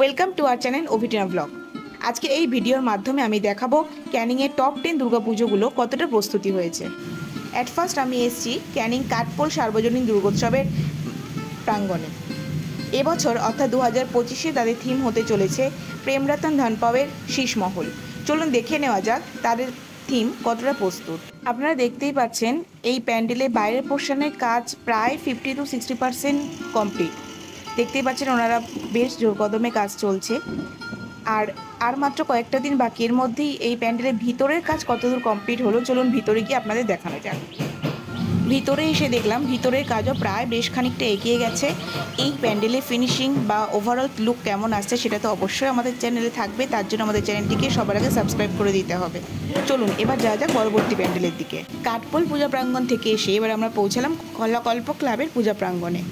Welcome to our channel Abhitina blog. আজকে এই ভিডিওর মাধ্যমে আমি দেখাবো ক্যানিংয়ের টপ 10 দুর্গাপুজোগুলো কতটা প্রস্তুতি হয়েছে। অ্যাট ফার্স্ট আমি এসেছি ক্যানিং কাঠপোল সার্বজনীন দুর্গোৎসবের প্রাঙ্গণে। এবছর অর্থাৎ 2025-এ তাদের থিম হতে চলেছে প্রেমরতন ধনপাওয়ের শীষমহল। চলুন দেখে নেওয়া যাক তাদের থিম কতটা প্রস্তুত। আপনারা দেখতেই পাচ্ছেন এই প্যান্ডেলের বাইরের পোর্শনের কাজ প্রায় 50 to 60% কমপ্লিট। দেখতেই পাচ্ছেন ওনারা বেশ জোর কদমে কাজ চলছে। আর মাত্র কয়েকটা দিন বাকি, এর মধ্যেই এই প্যান্ডেলের ভিতরের কাজ কতদূর কমপ্লিট হলো চলুন ভিতরে গিয়ে আপনাদের দেখানো যাক। ভিতরে এসে দেখলাম ভিতরের কাজও প্রায় বেশ খানিকটা এগিয়ে গেছে। এই প্যান্ডেলের ফিনিশিং বা ওভারঅল লুক কেমন আসছে সেটা তো অবশ্যই আমাদের চ্যানেলে থাকবে, তার জন্য আমাদের চ্যানেলটিকে সবার আগে সাবস্ক্রাইব করে দিতে হবে। চলুন এবার যাওয়া যাক পরবর্তী প্যান্ডেলের দিকে। কাঠপোল পূজা প্রাঙ্গণ থেকে এসে এবার আমরা পৌঁছালাম কল্প ক্লাবের পূজা প্রাঙ্গণে।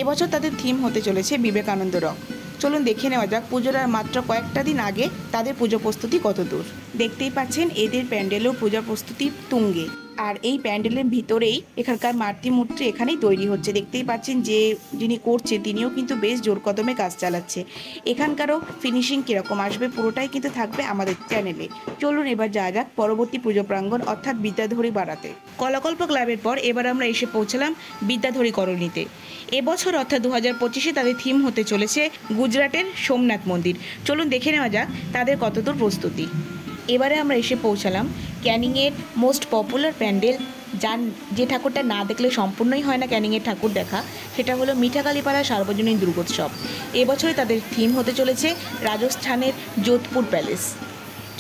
এবছর তাদের থিম হতে চলেছে বিবেকানন্দ রক। চলুন দেখে নেওয়া যাক পুজোর আর মাত্র কয়েকটা দিন আগে তাদের পুজো প্রস্তুতি কত দূর। দেখতেই পাচ্ছেন এদের প্যান্ডেলেও পূজা প্রস্তুতি তুঙ্গে। আর এই প্যান্ডেলের ভিতরেই এখানকার মূর্তি এখানেই তৈরি হচ্ছে। দেখতেই পাচ্ছেন যে যিনি করছে তিনিও কিন্তু বেশ জোর কদমে কাজ চালাচ্ছে। এখানকারও ফিনিশিং কীরকম আসবে পুরোটাই কিন্তু থাকবে আমাদের চ্যানেলে। চলুন এবার যাওয়া যাক পরবর্তী পুজো প্রাঙ্গণ অর্থাৎ বিদ্যাধরী বাড়াতে। কলাকল্প ক্লাবের পর এবার আমরা এসে পৌঁছলাম বিদ্যাধরী করণীতে। এবছর অর্থাৎ 2025-এ তাদের থিম হতে চলেছে গুজরাটের সোমনাথ মন্দির। চলুন দেখে নেওয়া যাক তাদের কতদূর প্রস্তুতি। এবারে আমরা এসে পৌঁছালাম ক্যানিংয়ের মোস্ট পপুলার প্যান্ডেল, যে ঠাকুরটা না দেখলে সম্পূর্ণই হয় না ক্যানিংয়ের ঠাকুর দেখা, সেটা হলো মিঠাকালীপাড়া সার্বজনীন দুর্গোৎসব। এবছরে তাদের থিম হতে চলেছে রাজস্থানের যোধপুর প্যালেস।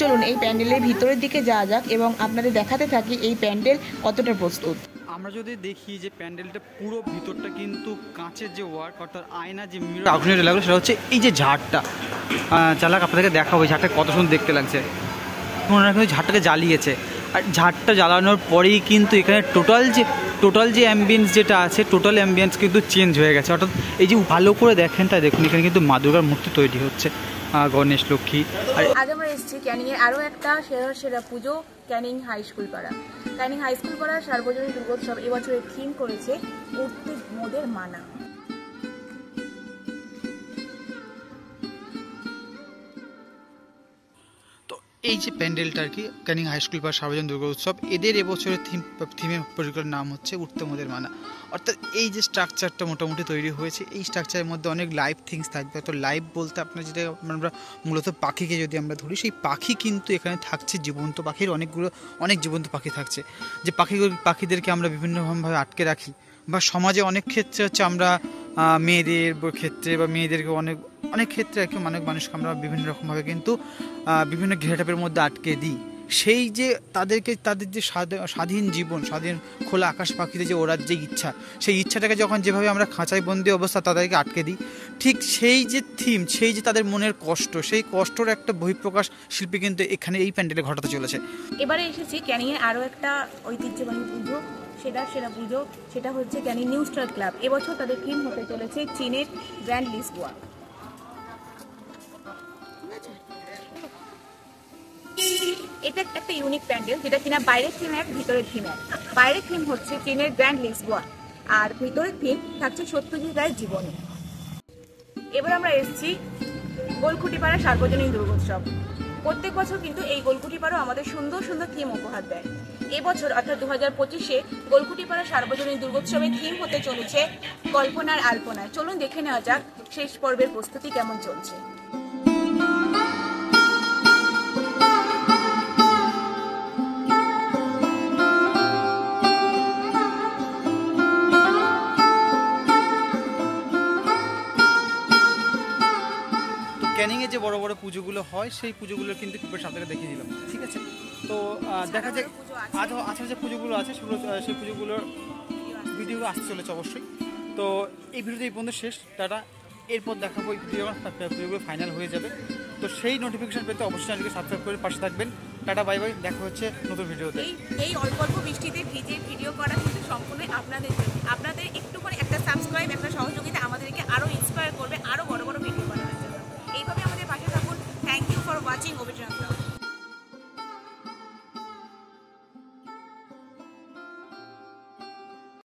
চলুন এই প্যান্ডেলের ভিতরের দিকে যাওয়া যাক এবং আপনাদের দেখাতে থাকি এই প্যান্ডেল কতটা প্রস্তুত। আমরা যদি দেখি যে প্যান্ডেলটা পুরো ভিতরটা কিন্তু কাঁচের যে ওয়ার্ক অর্থাৎ আয়না যে মিরর আকর্ষণীয় লাগলো সেটা হচ্ছে এই যে ঝাড়টা চালাক আপনাদেরকে দেখাবো এই ঝাড়টা কত সুন্দর দেখতে লাগছে। ওনারা কিন্তু ঝাড়টাকে জ্বালিয়েছে আর ঝাড়টা জ্বালানোর পরেই কিন্তু এখানে টোটাল যে অ্যাম্বিয়েন্স যেটা আছে টোটাল অ্যাম্বিয়েন্স কিন্তু চেঞ্জ হয়ে গেছে। অর্থাৎ এই যে ভালো করে দেখেন তাই দেখুন এখানে কিন্তু মা দুর্গার মূর্তি তৈরি হচ্ছে, গণেশ লক্ষ্মী। আর আজ আমরা এসেছি ক্যানিংয়ের আরও একটা সেরা পুজো ক্যানিং হাই স্কুল পাড়া। ক্যানিং হাই স্কুল পাড়ার সার্বজনীন দুর্গোৎসব এবছরের থিম করেছে উঠতে মোদের মানা। এই যে প্যান্ডেলটা আর কি ক্যানিং হাই স্কুল পাড়া সার্বজনীন দুর্গোৎসব, এদের এবছরের থিমের পরিকল্পনার নাম হচ্ছে উঠতে মোদের মানা। অর্থাৎ এই যে স্ট্রাকচারটা মোটামুটি তৈরি হয়েছে এই স্ট্রাকচারের মধ্যে অনেক লাইভ থিংস থাকবে। তো লাইভ বলতে আপনার যেটা আমরা মূলত পাখিকে যদি আমরা ধরি, সেই পাখি কিন্তু এখানে থাকছে জীবন্ত পাখির অনেক জীবন্ত পাখি থাকছে, যে পাখিদেরকে আমরা বিভিন্নভাবে আটকে রাখি বা সমাজে অনেক ক্ষেত্রে হচ্ছে আমরা মেয়েদের ক্ষেত্রে বা মেয়েদেরকে অনেক ক্ষেত্রে আর কি মানুষকে আমরা বিভিন্ন রকমভাবে কিন্তু বিভিন্ন ঘেরাটাপের মধ্যে আটকে দিই। সেই যে তাদের যে স্বাধীন জীবন, স্বাধীন খোলা আকাশ পাখিতে যে ওড়ার যে ইচ্ছা, সেই ইচ্ছাটাকে যখন যেভাবে আমরা খাঁচায় বন্দি অবস্থা তাদেরকে আটকে দিই, ঠিক সেই যে থিম, সেই যে তাদের মনের কষ্ট, সেই কষ্টর একটা বহিঃপ্রকাশ শিল্পী কিন্তু এখানে এই প্যান্ডেলে ঘটাতে চলেছে। এবারে এসেছি ক্যানিংয়ের আরও একটা ঐতিহ্যবাহী পুজো, সেরা পুজো, সেটা হচ্ছে ক্যানিং নিউ স্টার ক্লাব। এবছর তাদের থিম হতে চলেছে চীনের গ্র্যান্ড লিসবোয়া। এটা একটা ইউনিক প্যান্ডেল যেটা কিনা বাইরের থিম এক ভিতরের থিম এক। বাইরের থিম হচ্ছে চীনের গ্র্যান্ড লিসবোয়া আর ভিতরের থিম থাকছে সত্যজিৎ রায়ের জীবনী। এবার আমরা এসেছি গোলকুটিপাড়া সার্বজনীন দুর্গোৎসব। প্রত্যেক বছর কিন্তু এই গোলকুটিপাড়াও আমাদের সুন্দর সুন্দর থিম উপহার দেয়। এবছর অর্থাৎ 2025-এ গোলকুটিপাড়া সার্বজনীন দুর্গোৎসবের থিম হতে চলেছে কল্পনার আলপনায়। চলুন দেখে নেওয়া যাক শেষ পর্বের প্রস্তুতি কেমন চলছে। ক্যানিংয়ে যে বড় বড় পুজোগুলো হয় সেই পুজোগুলো কিন্তু আপনাকে দেখিয়ে দিলাম, ঠিক আছে? তো দেখা যায় আজও যে পুজোগুলো আছে সেগুলো সেই পুজোগুলোর ভিডিও আসতে চলেছে অবশ্যই। তো এই ভিডিওতে এই পর্যন্ত শেষ, টাটা। এরপর দেখাবো এই পুজোগুলো ফাইনাল হয়ে যাবে। তো সেই নোটিফিকেশন পেতে অবশ্যই চ্যানেলকে সাবস্ক্রাইব করে পাশে থাকবেন। টাটা, বাই বাই, দেখা হচ্ছে নতুন ভিডিওতে। এই অল্প বৃষ্টিতে ভিজে ভিডিও করা কিন্তু সম্পূর্ণ আপনাদের একটু